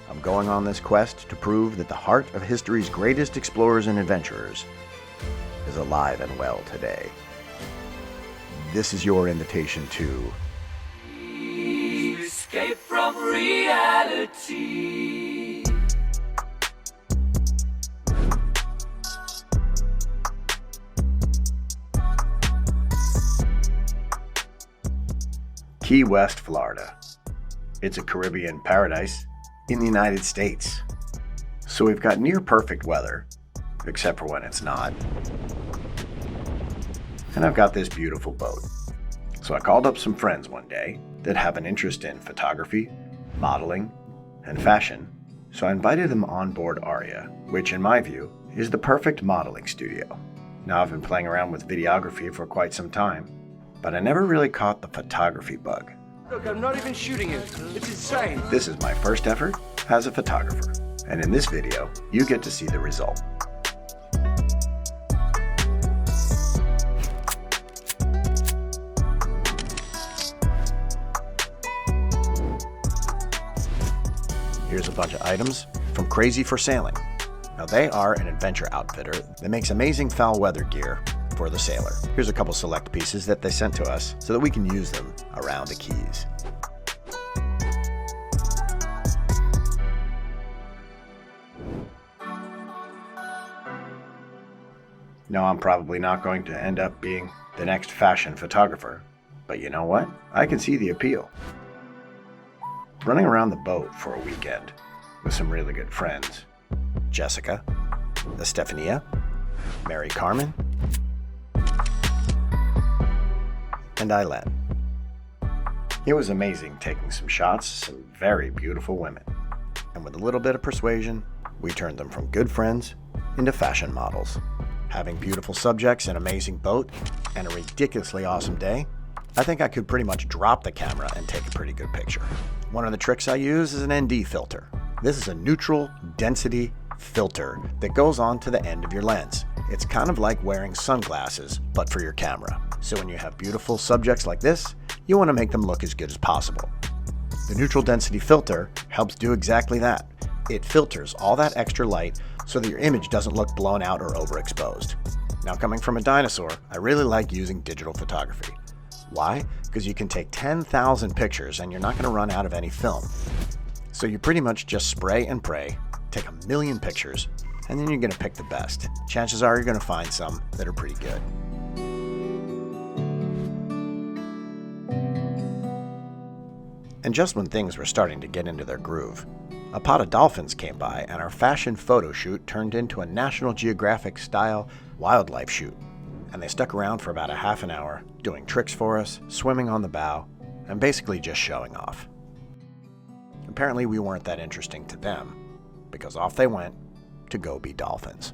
I'm going on this quest to prove that the heart of history's greatest explorers and adventurers is alive and well today. This is your invitation to escape from reality. Key West, Florida. It's a Caribbean paradise in the United States. So we've got near perfect weather, except for when it's not. And I've got this beautiful boat. So I called up some friends one day that have an interest in photography, modeling, and fashion. So I invited them on board Aria, which in my view is the perfect modeling studio. Now I've been playing around with videography for quite some time, but I never really caught the photography bug. Look, I'm not even shooting it. It's insane. This is my first effort as a photographer, and in this video, you get to see the result. Here's a bunch of items from Crazy for Sailing. Now they are an adventure outfitter that makes amazing foul weather gear for the sailor. Here's a couple select pieces that they sent to us so that we can use them around the Keys. No, I'm probably not going to end up being the next fashion photographer, but you know what? I can see the appeal. Running around the boat for a weekend with some really good friends, Jessica, Estefania, Mary Carmen, and Eileen. It was amazing taking some shots, some very beautiful women. And with a little bit of persuasion, we turned them from good friends into fashion models. Having beautiful subjects, an amazing boat, and a ridiculously awesome day, I think I could pretty much drop the camera and take a pretty good picture. One of the tricks I use is an ND filter. This is a neutral density filter that goes on to the end of your lens. It's kind of like wearing sunglasses, but for your camera. So when you have beautiful subjects like this, you want to make them look as good as possible. The neutral density filter helps do exactly that. It filters all that extra light so that your image doesn't look blown out or overexposed. Now, coming from a dinosaur, I really like using digital photography. Why? Because you can take 10,000 pictures and you're not going to run out of any film. So you pretty much just spray and pray, take 1,000,000 pictures, and then you're going to pick the best. Chances are you're going to find some that are pretty good. And just when things were starting to get into their groove, a pod of dolphins came by and our fashion photo shoot turned into a National Geographic style wildlife shoot. And they stuck around for about a half an hour, doing tricks for us, swimming on the bow, and basically just showing off. Apparently we weren't that interesting to them, because off they went to go be dolphins.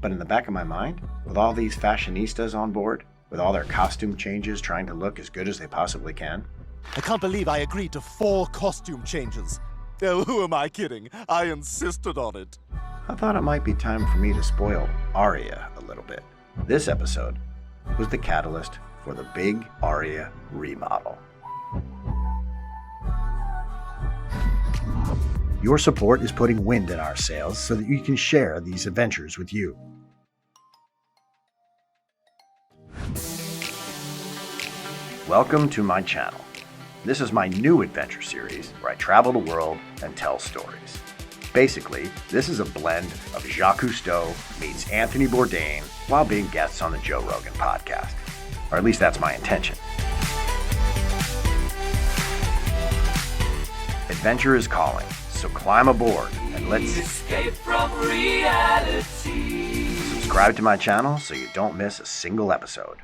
But in the back of my mind, with all these fashionistas on board, with all their costume changes trying to look as good as they possibly can, I can't believe I agreed to 4 costume changes. Oh, who am I kidding? I insisted on it. I thought it might be time for me to spoil Aria a little bit. This episode was the catalyst for the big Aria remodel. Your support is putting wind in our sails so that you can share these adventures with you. Welcome to my channel. This is my new adventure series where I travel the world and tell stories. Basically, this is a blend of Jacques Cousteau meets Anthony Bourdain while being guests on the Joe Rogan podcast. Or at least that's my intention. Adventure is calling, so climb aboard and let's escape from reality. Subscribe to my channel so you don't miss a single episode.